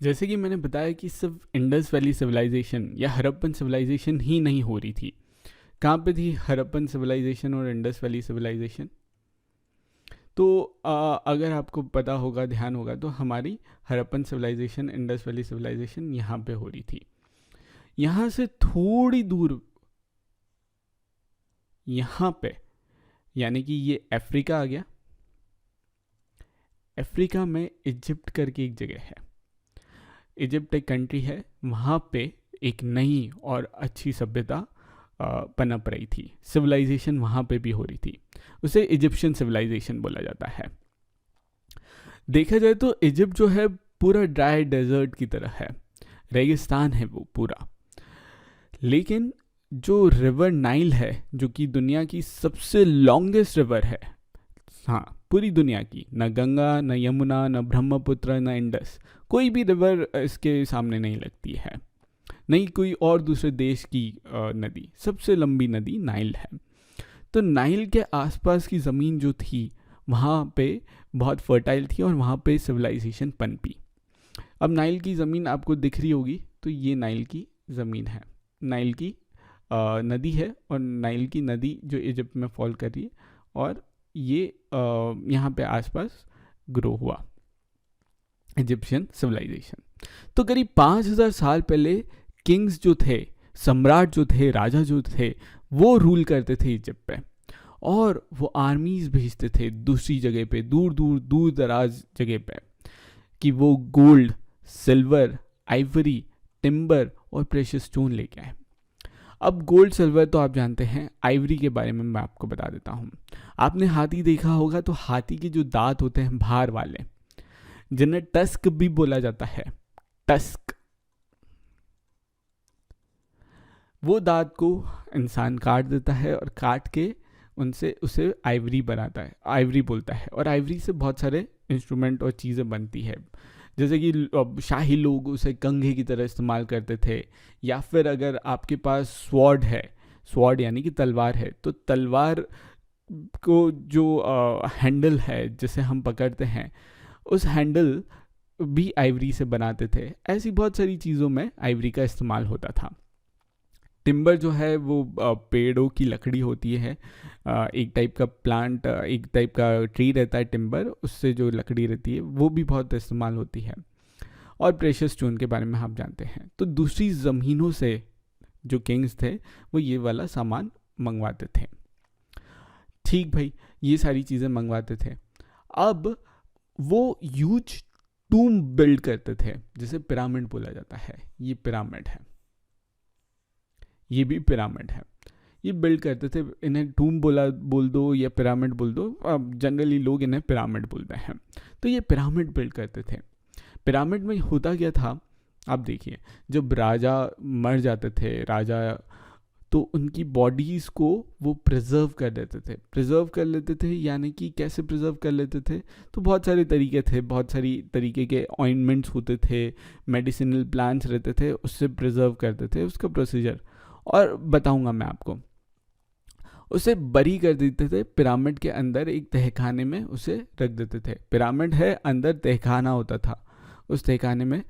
जैसे कि मैंने बताया कि सिर्फ इंडस वैली सिविलाइजेशन या हड़प्पन सिविलाइजेशन ही नहीं हो रही थी। कहाँ पे थी हड़प्पन सिविलाइजेशन और इंडस वैली सिविलाइजेशन? तो अगर आपको पता होगा, ध्यान होगा, तो हमारी Harappan civilisation, Indus valley civilisation यहाँ पे हो रही थी। यहाँ से थोड़ी दूर, यहाँ पे, यानी कि ये अफ्रीका आ गया। अफ्रीका में इजिप्ट करके एक जगह है, इजिप्ट एक कंट्री है, वहाँ पे एक नई और अच्छी सभ्यता पनप रही थी, सिविलाइजेशन वहाँ पे भी हो रही थी। उसे इजिप्शियन सिविलाइजेशन बोला जाता है। देखा जाए तो इजिप्ट जो है पूरा ड्राई डेजर्ट की तरह है, रेगिस्तान है वो पूरा। लेकिन जो रिवर नाइल है, जो कि दुनिया की सबसे लॉन्गेस्ट रिवर है, हाँ पूरी दुनिया की, न गंगा, न यमुना, न ब्रह्मपुत्र, न इंडस, कोई भी रिवर इसके सामने नहीं लगती है, नहीं कोई और दूसरे देश की नदी। सबसे लंबी नदी नाइल है। तो नाइल के आसपास की ज़मीन जो थी वहाँ पे बहुत फर्टाइल थी और वहाँ पे सिविलाइजेशन पनपी। अब नाइल की ज़मीन आपको दिख रही होगी, तो ये नाइल की ज़मीन है, नाइल की नदी है, और नाइल की नदी जो इजिप्ट में फॉल कर रही है, और ये यहाँ पे आसपास ग्रो हुआ इजिप्शियन सिविलाइजेशन। तो करीब 5000 साल पहले किंग्स जो थे, सम्राट जो थे, राजा जो थे, वो रूल करते थे इजिप्ट पे, और वो आर्मीज भेजते थे दूसरी जगह पे, दूर दूर दूर दराज जगह पे, कि वो गोल्ड, सिल्वर, आइवरी, टिम्बर और प्रेशियस स्टोन लेके आए। अब गोल्ड सिल्वर तो आप जानते हैं, आइवरी के बारे में मैं आपको बता देता हूँ। आपने हाथी देखा होगा, तो हाथी के जो दांत होते हैं बाहर वाले, जिन्हें टस्क भी बोला जाता है, टस्क, वो दांत को इंसान काट देता है और काट के उनसे उसे आइवरी बनाता है, आइवरी बोलता है। और आइवरी से बहुत सारे इंस्ट्रूमेंट और चीज़ें बनती है, जैसे कि शाही लोग उसे कंघे की तरह इस्तेमाल करते थे, या फिर अगर आपके पास स्वॉर्ड है, स्वॉर्ड यानी कि तलवार है, तो तलवार को जो हैंडल है जिसे हम पकड़ते हैं, उस हैंडल भी आइवरी से बनाते थे। ऐसी बहुत सारी चीज़ों में आइवरी का इस्तेमाल होता था। टिम्बर जो है वो पेड़ों की लकड़ी होती है, एक टाइप का प्लांट, एक टाइप का ट्री रहता है टिम्बर, उससे जो लकड़ी रहती है वो भी बहुत इस्तेमाल होती है। और प्रेशियस स्टोन के बारे में आप जानते हैं। तो दूसरी ज़मीनों से जो किंग्स थे वो ये वाला सामान मंगवाते थे। ठीक भाई, ये सारी चीज़ें मंगवाते थे। अब वो ह्यूज टूम बिल्ड करते थे, जिसे पिरामिड बोला जाता है। ये पिरामिड है, ये भी पिरामिड है। ये बिल्ड करते थे, इन्हें टूम बोल दो या पिरामिड बोल दो, अब जनरली लोग इन्हें पिरामिड बोलते हैं। तो ये पिरामिड बिल्ड करते थे। पिरामिड में होता क्या था, आप देखिए, जब राजा मर जाते थे, राजा, तो उनकी बॉडीज़ को वो प्रिजर्व कर देते थे। प्रिजर्व कर लेते थे यानी कि कैसे प्रिजर्व कर लेते थे, तो बहुत सारे तरीके थे, बहुत सारी तरीके के ऑइंटमेंट्स होते थे, मेडिसिनल प्लांट्स रहते थे, उससे प्रिजर्व करते थे। उसका प्रोसीजर और बताऊंगा मैं आपको। उसे बरी कर देते थे, पिरामिड के अंदर एक तहखाने में उसे रख देते थे। पिरामिड है, अंदर तहखाना होता था, उस तहखाने में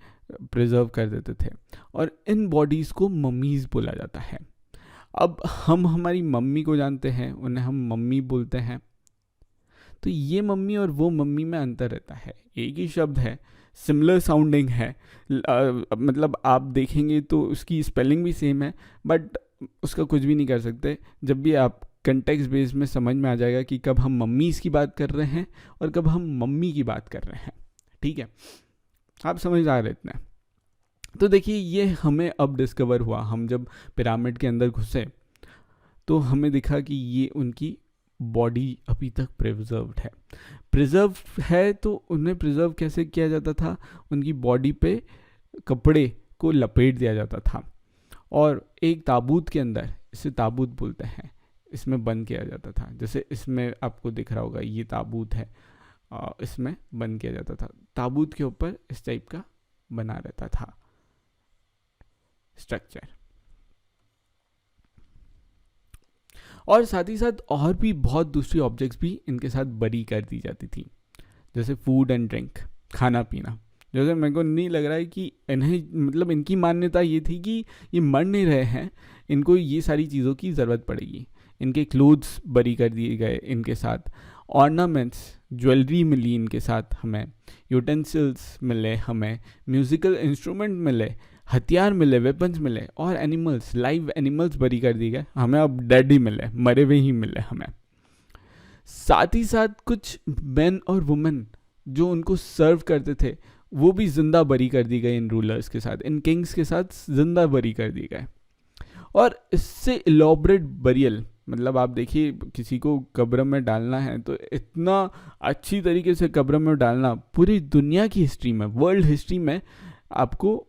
प्रिजर्व कर देते थे। और इन बॉडीज़ को मम्मीज़ बोला जाता है। अब हम हमारी मम्मी को जानते हैं, उन्हें हम मम्मी बोलते हैं। तो ये मम्मी और वो मम्मी में अंतर रहता है, एक ही शब्द है, सिमिलर साउंडिंग है, मतलब आप देखेंगे तो उसकी स्पेलिंग भी सेम है, बट उसका कुछ भी नहीं कर सकते। जब भी आप कंटेक्स्ट बेस में समझ में आ जाएगा कि कब हम मम्मीज़ की बात कर रहे हैं और कब हम मम्मी की बात कर रहे हैं। ठीक है, आप समझ आ रहे इतना। तो देखिए, ये हमें अब डिस्कवर हुआ, हम जब पिरामिड के अंदर घुसे तो हमें दिखा कि ये उनकी बॉडी अभी तक प्रिजर्व है। तो उन्हें प्रिजर्व कैसे किया जाता था, उनकी बॉडी पे कपड़े को लपेट दिया जाता था और एक ताबूत के अंदर, इसे ताबूत बोलते हैं, इसमें बंद किया जाता था। जैसे इसमें आपको दिख रहा होगा, ये ताबूत है, इसमें बंद किया जाता था। ताबूत के ऊपर इस टाइप का बना रहता था स्ट्रक्चर। और साथ ही साथ और भी बहुत दूसरी ऑब्जेक्ट्स भी इनके साथ बरी कर दी जाती थी, जैसे फूड एंड ड्रिंक, खाना पीना। जैसे मेरे को नहीं लग रहा है कि इन्हें, मतलब इनकी मान्यता ये थी कि ये मर नहीं रहे हैं, इनको ये सारी चीज़ों की ज़रूरत पड़ेगी। इनके क्लोथ्स बरी कर दिए गए, इनके साथ ऑर्नामेंट्स, ज्वेलरी मिली इनके साथ हमें, यूटेंसिल्स मिले हमें, म्यूज़िकल इंस्ट्रूमेंट मिले, हथियार मिले, वेपन्स मिले, और एनिमल्स, लाइव एनिमल्स बरी कर दिए गए हमें, अब डेड ही मिले, मरे हुए ही मिले हमें। साथ ही साथ कुछ मेन और वुमेन जो उनको सर्व करते थे वो भी जिंदा बरी कर दी गई इन रूलर्स के साथ, इन किंग्स के साथ जिंदा बरी कर दी गए। और इससे इलॉबरेट बरियल, मतलब आप देखिए किसी को कब्र में डालना है तो इतना अच्छी तरीके से कब्र में डालना पूरी दुनिया की हिस्ट्री में, वर्ल्ड हिस्ट्री में आपको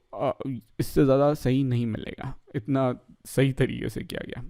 इससे ज़्यादा सही नहीं मिलेगा, इतना सही तरीके से किया गया।